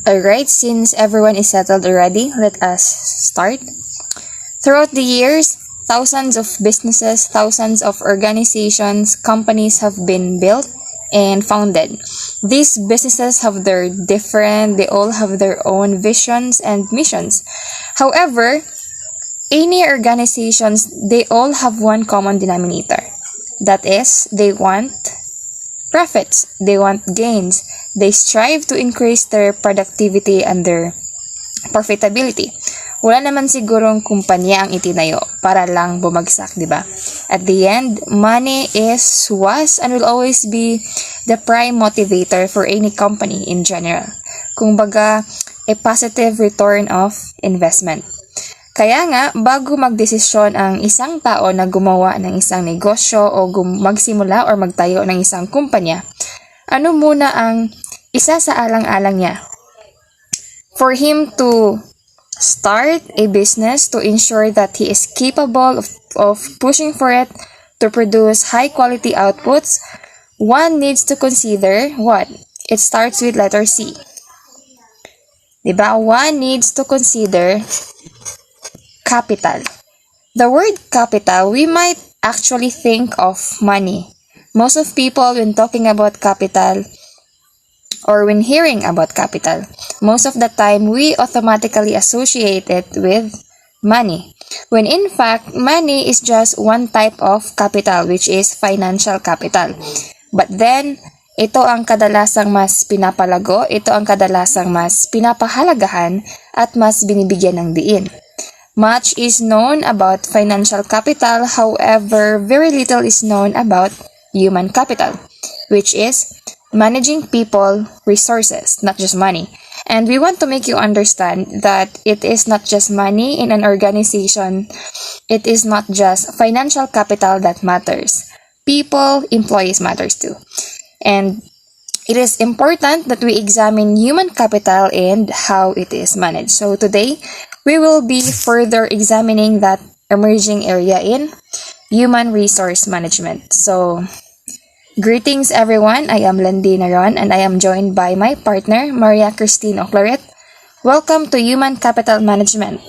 Alright, since everyone is settled already, let us start. Throughout the years, thousands of businesses, thousands of organizations, companies have been built and founded. These businesses they all have their own visions and missions. However, any organizations, they all have one common denominator. That is, they want profits, they want gains, they strive to increase their productivity and their profitability. Wala naman sigurong kumpanya ang itinayo para lang bumagsak, di ba? At the end, money was and will always be the prime motivator for any company in general. Kumbaga, a positive return of investment. Kaya nga, bago magdesisyon ang isang tao na gumawa ng isang negosyo o magsimula or magtayo ng isang kumpanya, ano muna ang isa sa alang-alang niya? For him to start a business, to ensure that he is capable of pushing for it, to produce high-quality outputs, one needs to consider what? It starts with letter C. Diba? One needs to consider capital. The word capital, we might actually think of money. Most of people, when talking about capital, or when hearing about capital, most of the time, we automatically associate it with money. When in fact, money is just one type of capital, which is financial capital. But then, ito ang kadalasang mas pinapalago, ito ang kadalasang mas pinapahalagahan, at mas binibigyan ng diin. Much is known about financial capital, however, very little is known about human capital, which is managing people, resources, not just money. And we want to make you understand that it is not just money in an organization, it is not just financial capital that matters. People, employees matters too. And it is important that we examine human capital and how it is managed. So today, we will be further examining that emerging area in human resource management. So, greetings everyone, I am Landy Naron and I am joined by my partner, Maria Christine Oclaret. Welcome to Human Capital Management.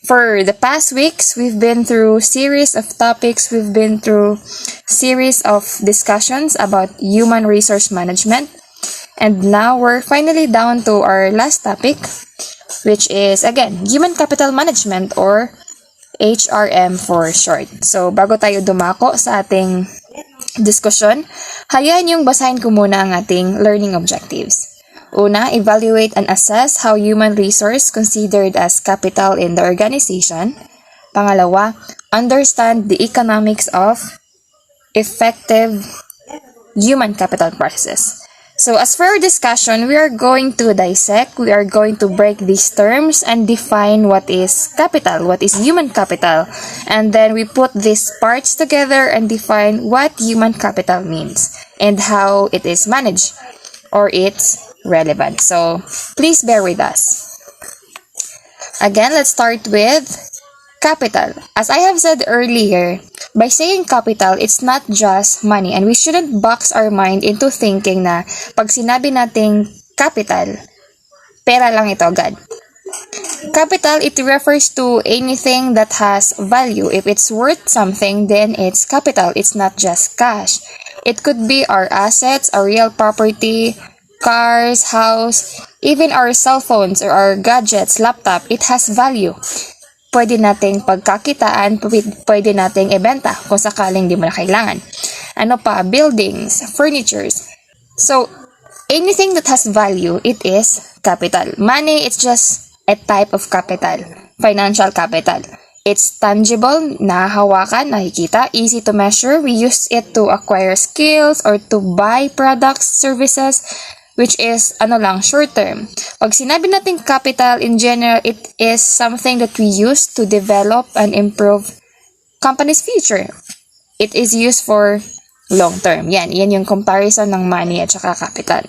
For the past weeks, we've been through series of topics, we've been through series of discussions about human resource management. And now we're finally down to our last topic, which is, again, Human Capital Management or HRM for short. So, bago tayo dumako sa ating diskusyon, hayaan yung basahin ko muna ang ating learning objectives. Una, evaluate and assess how human resource considered as capital in the organization. Pangalawa, understand the economics of effective human capital processes. So as for our discussion, we are going to dissect, we are going to break these terms and define what is capital, what is human capital. And then we put these parts together and define what human capital means and how it is managed or its relevant. So please bear with us. Again, let's start with capital. As I have said earlier, by saying capital, it's not just money and we shouldn't box our mind into thinking na pag sinabi nating capital, pera lang ito agad. Capital, it refers to anything that has value. If it's worth something, then it's capital. It's not just cash. It could be our assets, our real property, cars, house, even our cell phones or our gadgets, laptop. It has value. Pwede nating pagkakitaan, pwede nating ibenta kung sakaling di mo na kailangan. Ano pa? Buildings, furnitures. So, anything that has value, it is capital. Money, it's just a type of capital. Financial capital. It's tangible, nahahawakan, nakikita, easy to measure. We use it to acquire skills or to buy products, services, which is short term. Pag sinabi natin capital in general, it is something that we use to develop and improve company's future. It is used for long term. Yan yung comparison ng money at saka capital.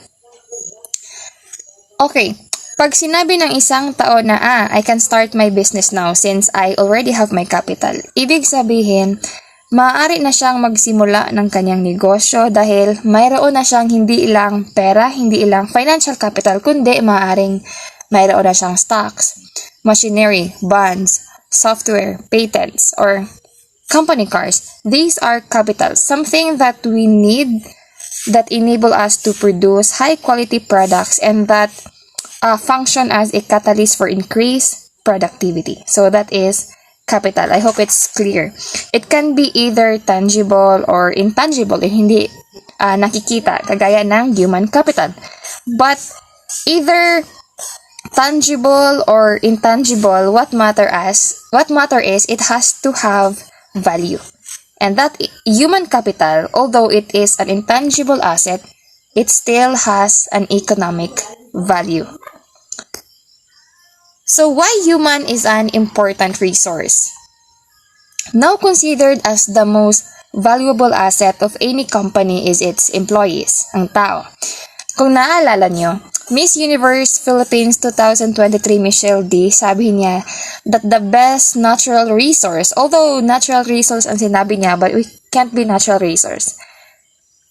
Okay, pag sinabi ng isang tao na I can start my business now since I already have my capital, ibig sabihin, maaari na siyang magsimula ng kanyang negosyo dahil mayroon na siyang hindi ilang pera, hindi ilang financial capital, kundi maaaring mayroon na siyang stocks, machinery, bonds, software, patents, or company cars. These are capital, something that we need that enable us to produce high-quality products and that function as a catalyst for increased productivity. So that is capital. I hope it's clear. It can be either tangible or intangible if hindi nakikita, kagaya ng human capital. But either tangible or intangible, what matter is it has to have value. And that human capital, although it is an intangible asset, it still has an economic value. So why human is an important resource? Now considered as the most valuable asset of any company is its employees, ang tao. Kung naaalala nyo, Miss Universe Philippines 2023 Michelle D, sabi niya that the best natural resource, although natural resource ang sinabi niya, but we can't be natural resource.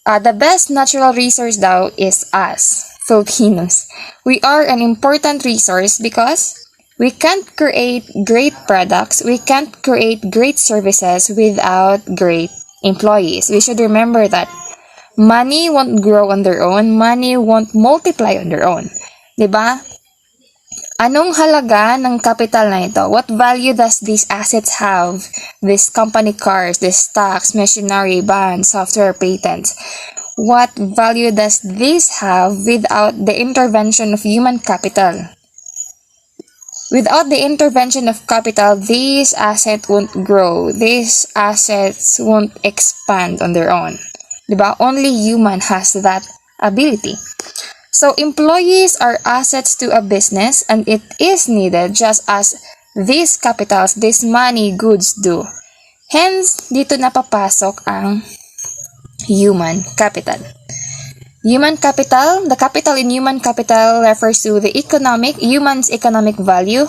The best natural resource daw is us, Filipinos. We are an important resource because we can't create great products, we can't create great services without great employees. We should remember that. Money won't grow on their own. Money won't multiply on their own. Diba? Anong halaga ng capital na ito? What value does these assets have? These company cars, these stocks, machinery, bonds, software, patents. What value does this have without the intervention of human capital? Without the intervention of capital, these assets won't grow. These assets won't expand on their own. Diba? Only human has that ability. So, employees are assets to a business and it is needed just as these capitals, this money, goods do. Hence, dito napapasok ang human capital. Human capital, the capital in human capital refers to the human's economic value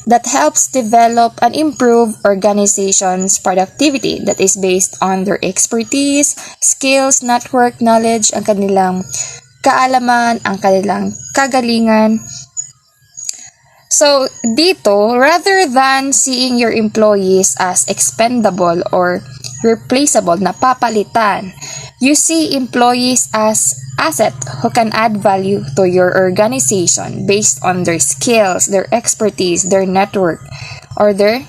that helps develop and improve organizations' productivity that is based on their expertise, skills, network, knowledge, ang kanilang kaalaman, ang kanilang kagalingan. So, dito, rather than seeing your employees as expendable or replaceable, napapalitan, you see employees as asset who can add value to your organization based on their skills, their expertise, their network, or their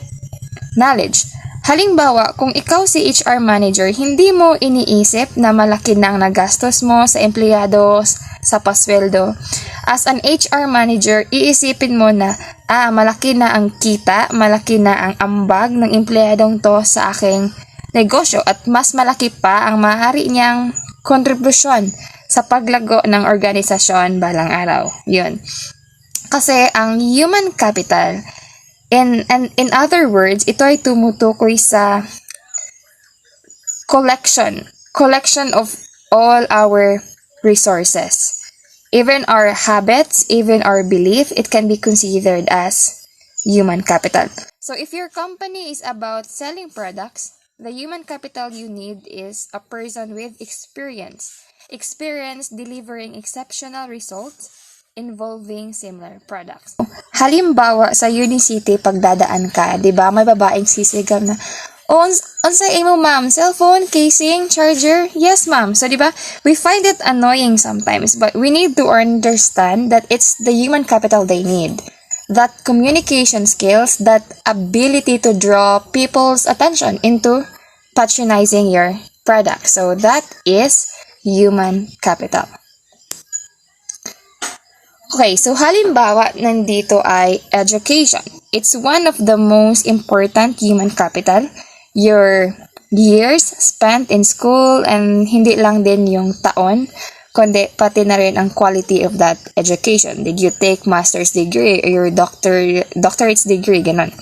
knowledge. Halimbawa, kung ikaw si HR manager, hindi mo iniisip na malaki na ang nagastos mo sa empleyado, sa pasweldo. As an HR manager, iisipin mo na, malaki na ang kita, malaki na ang ambag ng empleyadong to sa aking negosyo at mas malaki pa ang maaari niyang kontribusyon sa paglago ng organisasyon balang araw. Yun. Kasi ang human capital, in other words, ito ay tumutukoy sa collection of all our resources. Even our habits, even our belief, it can be considered as human capital. So if your company is about selling products, the human capital you need is a person with experience delivering exceptional results involving similar products. Halimbawa, sa Unicity, pagdadaan ka, di ba, may babaeng sisigam na, unsay imo ma'am, cellphone, casing, charger? Yes ma'am. So, di ba, we find it annoying sometimes, but we need to understand that it's the human capital they need. That communication skills, that ability to draw people's attention into patronizing your product. So, that is human capital. Okay, so halimbawa, nandito ay education. It's one of the most important human capital. Your years spent in school and hindi lang din yung taon, kundi pati na rin ang quality of that education. Did you take master's degree or your doctorate's degree, ganun.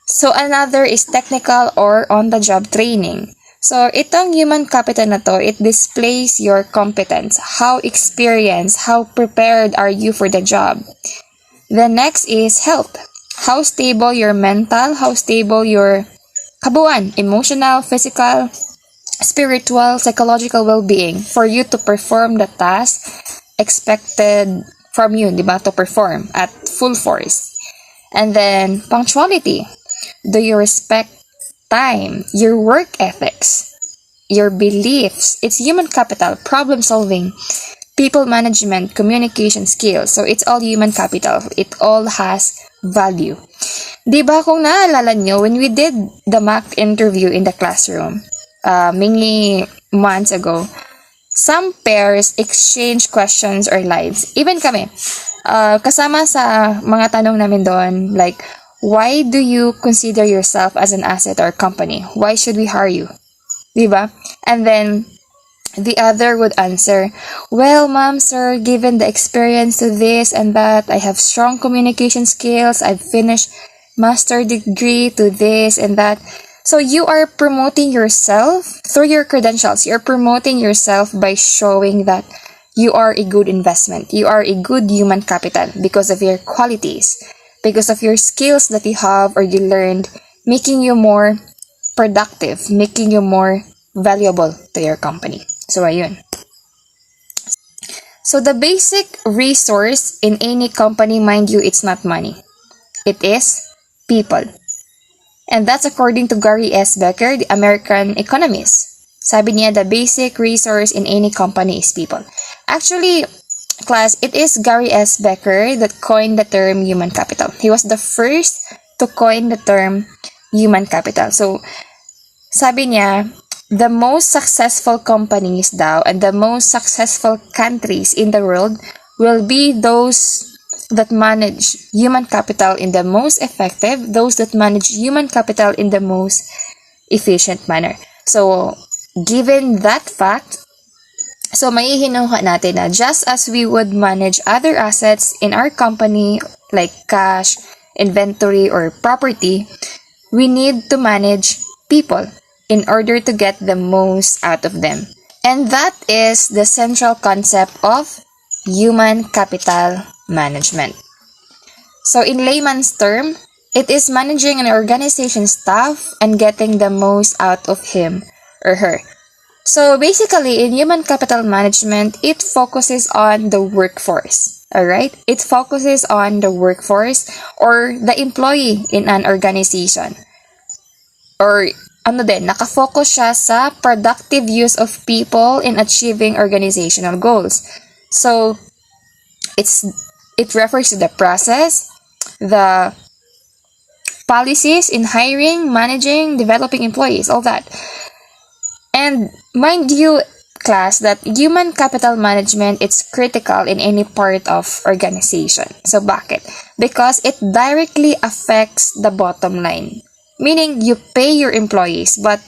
So another is technical or on-the-job training. So, itong human capital na to, it displays your competence, how experienced, how prepared are you for the job. The next is health. How stable your mental, how stable your kabuuan, emotional, physical, spiritual, psychological well-being for you to perform the task expected from you, di ba? To perform at full force. And then, punctuality. Do you respect time, your work ethics, your beliefs? It's human capital, problem solving, people management, communication skills. So, it's all human capital. It all has value. Di ba kung naalala nyo, when we did the mock interview in the classroom, many months ago, some pairs exchange questions or lives. Even kami, kasama sa mga tanong namin doon, like, why do you consider yourself as an asset or company? Why should we hire you? Diba? And then, the other would answer, well, ma'am, sir, given the experience to this and that, I have strong communication skills, I've finished master degree to this and that. So you are promoting yourself through your credentials. You're promoting yourself by showing that you are a good investment. You are a good human capital because of your qualities, because of your skills that you have or you learned, making you more productive, making you more valuable to your company. So, ayun. So, the basic resource in any company, mind you, it's not money. It is people. And that's according to Gary S. Becker, the American economist. Sabi niya, the basic resource in any company is people. Actually, class, it is Gary S. Becker that coined the term human capital. He was the first to coin the term human capital. So, sabi niya, the most successful companies daw and the most successful countries in the world will be those that manage human capital in the most effective, those that manage human capital in the most efficient manner. So, given that fact, so maihinuha natin na just as we would manage other assets in our company like cash, inventory, or property, we need to manage people in order to get the most out of them. And that is the central concept of human capital management. So in layman's term, it is managing an organization's staff and getting the most out of him or her. So basically, in human capital management, it focuses on the workforce. Alright? It focuses on the workforce or the employee in an organization. Or nakafocus siya sa productive use of people in achieving organizational goals. So, it refers to the process, the policies in hiring, managing, developing employees, all that. And mind you, class, that human capital management is critical in any part of organization. So, bakit? Because it directly affects the bottom line. Meaning, you pay your employees, but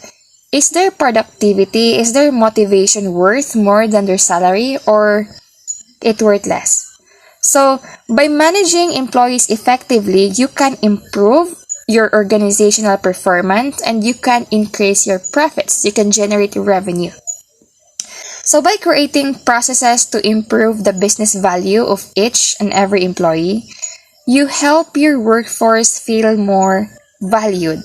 is their productivity, is their motivation worth more than their salary, or it worth less? So, by managing employees effectively, you can improve your organizational performance and you can increase your profits. You can generate revenue. So, by creating processes to improve the business value of each and every employee, you help your workforce feel more valued.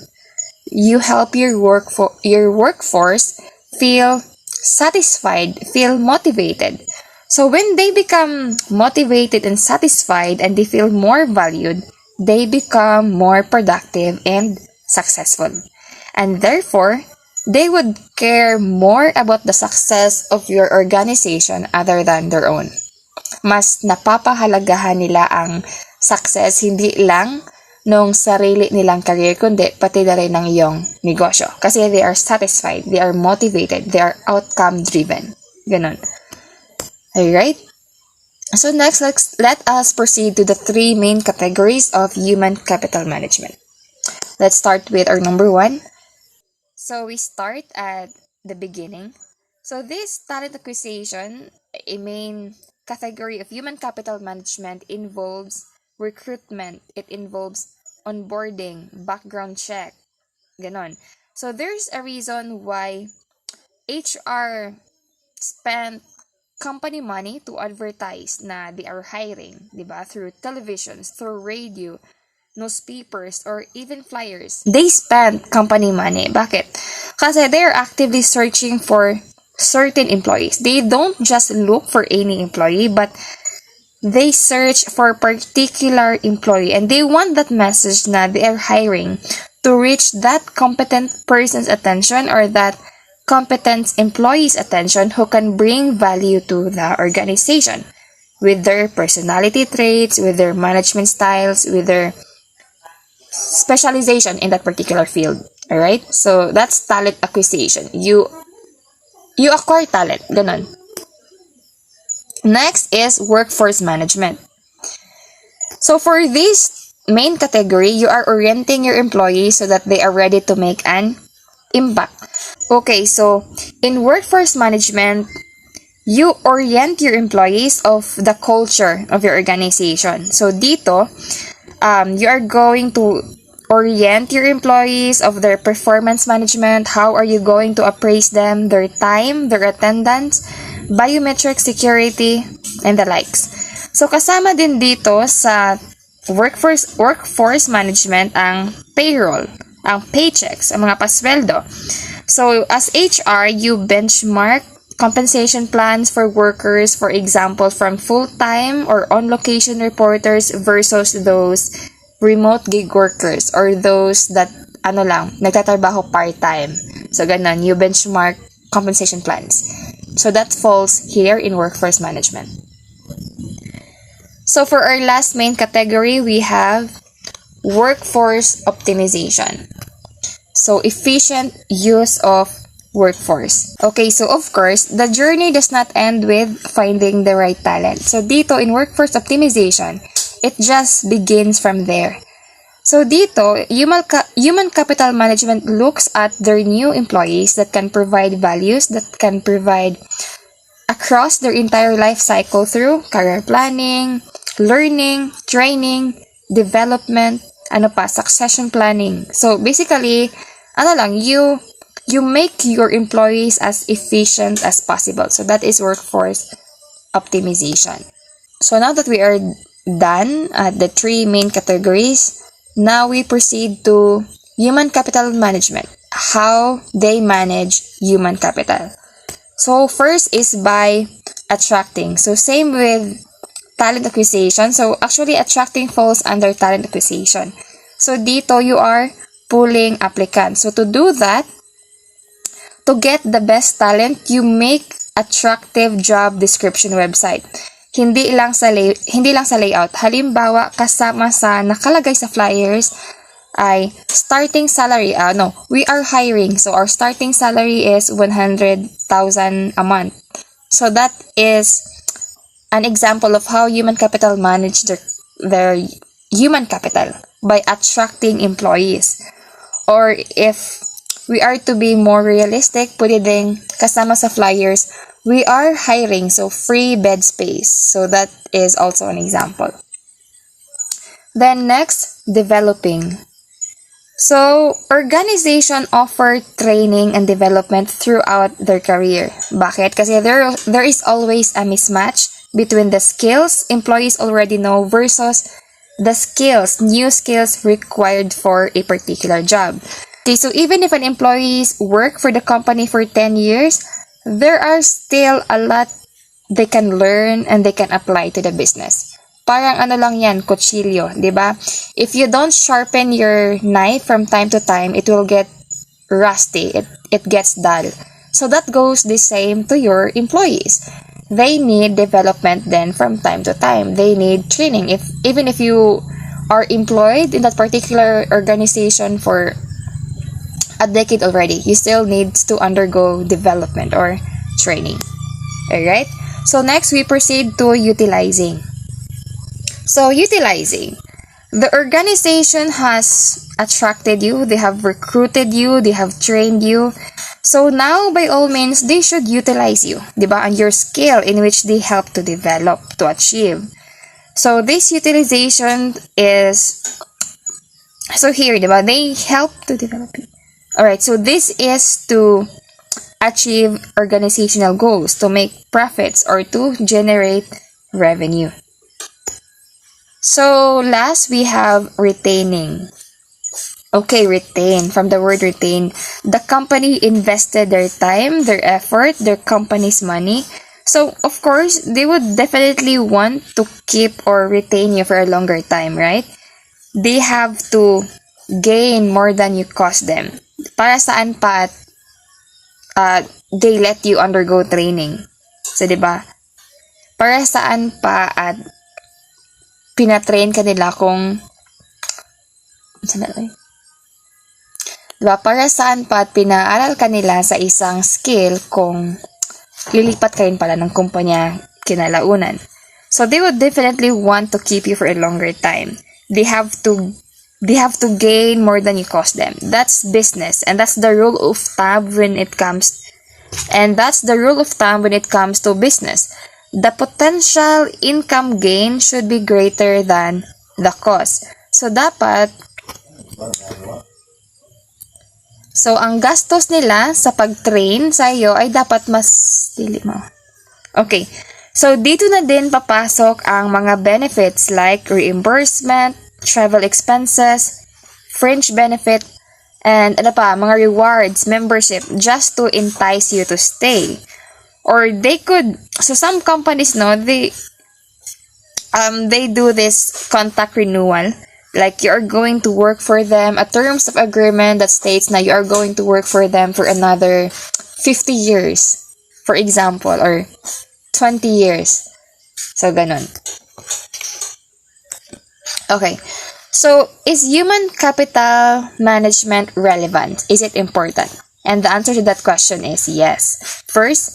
You help your workforce feel satisfied, feel motivated. So when they become motivated and satisfied and they feel more valued, they become more productive and successful. And therefore, they would care more about the success of your organization other than their own. Mas napapahalagahan nila ang success hindi lang nung sarili nilang career, kundi pati na rin ng iyong negosyo. Kasi they are satisfied, they are motivated, they are outcome-driven. Ganon. Alright? So next, let us proceed to the three main categories of human capital management. Let's start with our number one. So we start at the beginning. So this talent acquisition, a main category of human capital management, involves recruitment. It involves onboarding, background check, ganon. So there's a reason why HR spent company money to advertise na they are hiring, di ba? Through televisions, through radio, newspapers, or even flyers. They spend company money. Bakit? Kasi they're actively searching for certain employees. They don't just look for any employee, but they search for particular employee, and they want that message na they are hiring to reach that competent person's attention, or that competent employee's attention who can bring value to the organization with their personality traits, with their management styles, with their specialization in that particular field. Alright? So, that's talent acquisition. You acquire talent. Ganon. Next is workforce management. So, for this main category, you are orienting your employees so that they are ready to make an impact. Okay, so in workforce management, you orient your employees of the culture of your organization. So dito, you are going to orient your employees of their performance management. How are you going to appraise them, their time, their attendance, biometric security, and the likes. So kasama din dito sa workforce management ang payroll, ang paychecks, ang mga pasweldo. So as HR, you benchmark compensation plans for workers, for example, from full-time or on-location reporters versus those remote gig workers, or those that nagtatrabaho part-time. So ganon, you benchmark compensation plans. So that falls here in workforce management. So for our last main category, we have workforce optimization. So efficient use of workforce. Okay, so of course, the journey does not end with finding the right talent. So dito in workforce optimization, it just begins from there. So dito, human capital management looks at their new employees that can provide values, that can provide across their entire life cycle through career planning, learning, training, development, succession planning. So basically, you make your employees as efficient as possible. So that is workforce optimization. So now that we are done at the three main categories, now we proceed to human capital management, how they manage human capital. So first is by attracting. So same with talent acquisition. So actually attracting falls under talent acquisition. So dito you are pulling applicants. So to do that, to get the best talent, you make attractive job description website. Hindi lang sa layout. Halimbawa, kasama sa nakalagay sa flyers ay starting salary. We are hiring. So our starting salary is 100,000 a month. So that is an example of how human capital manage their human capital by attracting employees. Or if we are to be more realistic, pwede din kasama sa flyers, we are hiring, so free bed space. So that is also an example. Then next, developing. So organization offer training and development throughout their career. Bakit? Kasi there is always a mismatch between the skills employees already know versus the new skills required for a particular job. Okay, so even if an employees work for the company for 10 years, there are still a lot they can learn and they can apply to the business. Parang lang yan, kutsilyo, di ba? If you don't sharpen your knife from time to time, it will get rusty. It gets dull. So that goes the same to your employees. They need development then from time to time. They need training. Even if you are employed in that particular organization for a decade already, you still need to undergo development or training. Alright? So next, we proceed to utilizing. So utilizing. The organization has attracted you, they have recruited you, they have trained you. So now, by all means, they should utilize you, diba? And your skill in which they help to develop, to achieve. So this utilization is, so here, diba? They help to develop you. Alright, so this is to achieve organizational goals, to make profits, or to generate revenue. So last we have retaining. Okay, retain. From the word retain, the company invested their time, their effort, their company's money. So, of course, they would definitely want to keep or retain you for a longer time, right? They have to gain more than you cost them. Para saan pa at they let you undergo training. So, di ba? Para saan pa at pinatrain ka nila kung diba? Para saan pa at pinaaral ka nila sa isang skill kung lilipat ka rin pala ng kumpanya kinalaunan. So, they would definitely want to keep you for a longer time. They have to gain more than you cost them. That's business, and that's the rule of thumb when it comes to business. The potential income gain should be greater than the cost. So, ang gastos nila sa pag-train sa iyo ay dapat mas dili mo. Okay. So, dito na din papasok ang mga benefits like reimbursement, travel expenses, fringe benefit, and mga rewards, membership, just to entice you to stay. Or some companies, they do this contact renewal. Like, you are going to work for them, a terms of agreement that states na you are going to work for them for another 50 years, for example, or 20 years. So, ganon. Okay. So, is human capital management relevant? Is it important? And the answer to that question is yes. First,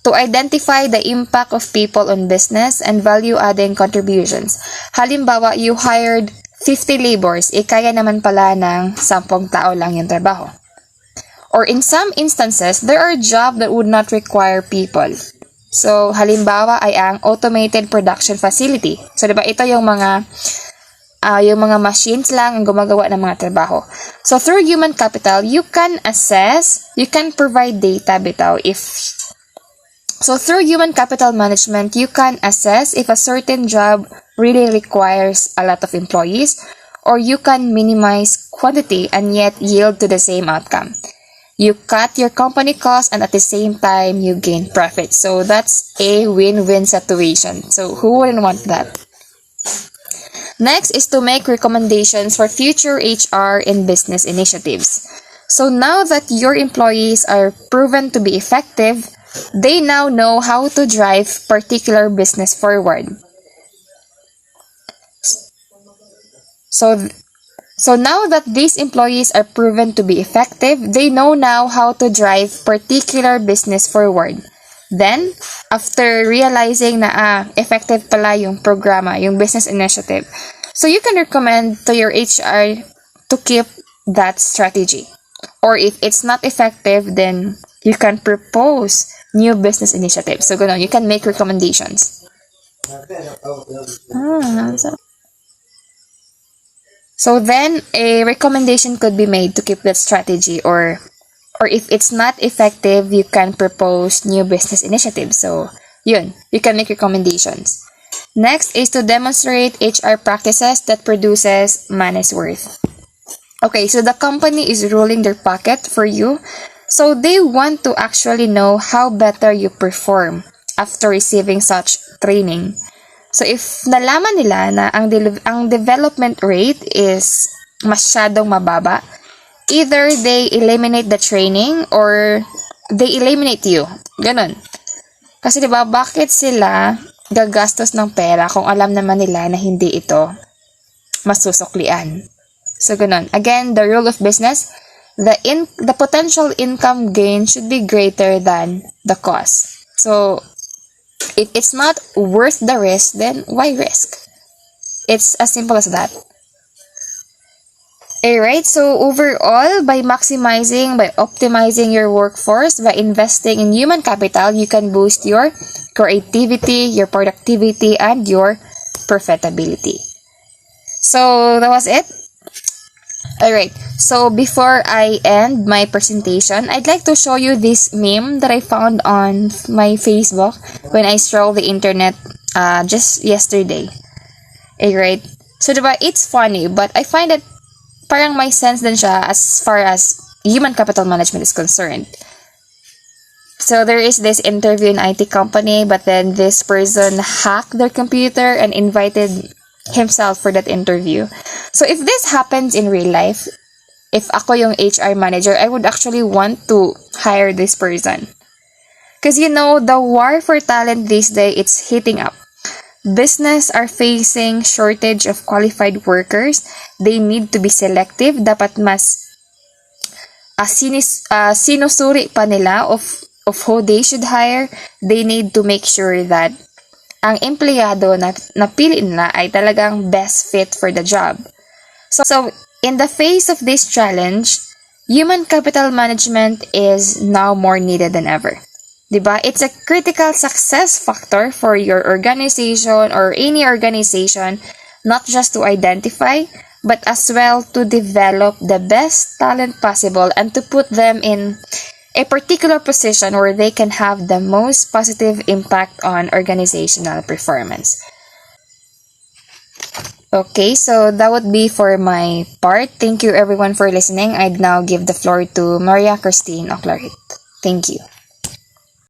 to identify the impact of people on business and value-adding contributions. Halimbawa, you hired 50 laborers, kaya naman pala ng 10 tao lang yung trabaho. Or in some instances, there are jobs that would not require people. So, halimbawa ay ang automated production facility. So, diba, ito yung mga machines lang ang gumagawa ng mga trabaho. So, through human capital, you can provide data bitaw through human capital management, you can assess if a certain job really requires a lot of employees, or you can minimize quantity and yet yield to the same outcome. You cut your company costs and at the same time, you gain profit. So, that's a win-win situation. So, who wouldn't want that? Next is to make recommendations for future HR and business initiatives. So, now that your employees are proven to be effective, they now know how to drive particular business forward. So now that these employees are proven to be effective, they know now how to drive particular business forward. Then, after realizing na effective pala yung programa, yung business initiative, so you can recommend to your HR to keep that strategy. Or if it's not effective, then you can propose new business initiatives. So, you can make recommendations. So then, a recommendation could be made to keep that strategy, or if it's not effective, you can propose new business initiatives. So, you can make recommendations. Next is to demonstrate HR practices that produces money's worth. Okay, so the company is rolling their pocket for you. So, they want to actually know how better you perform after receiving such training. So, if nalaman nila na ang development rate is masyadong mababa, either they eliminate the training or they eliminate you. Ganon. Kasi diba, bakit sila gagastos ng pera kung alam naman nila na hindi ito masusuklian? So, ganon. Again, the rule of business, the potential income gain should be greater than the cost. So, if it's not worth the risk, then why risk? It's as simple as that. Alright, so overall, by optimizing your workforce, by investing in human capital, you can boost your creativity, your productivity, and your profitability. So, that was it. Alright, so before I end my presentation, I'd like to show you this meme that I found on my Facebook when I strolled the internet just yesterday. Right? So, diba, it's funny, but I find that parang may sense din siya as far as human capital management is concerned. So, there is this interview in IT company, but then this person hacked their computer and invited himself for that interview. So, if this happens in real life, if ako yung HR manager, I would actually want to hire this person. Because the war for talent these days, it's heating up. Business are facing shortage of qualified workers. They need to be selective. Dapat mas sinusuri pa nila of who they should hire. They need to make sure that ang empleyado na napili nila ay talagang best fit for the job. So in the face of this challenge, human capital management is now more needed than ever. Diba? It's a critical success factor for your organization or any organization, not just to identify, but as well to develop the best talent possible and to put them in a particular position where they can have the most positive impact on organizational performance. Okay, so that would be for my part. Thank you everyone for listening. I'd now give the floor to Maria Christine Oclarit. Thank you.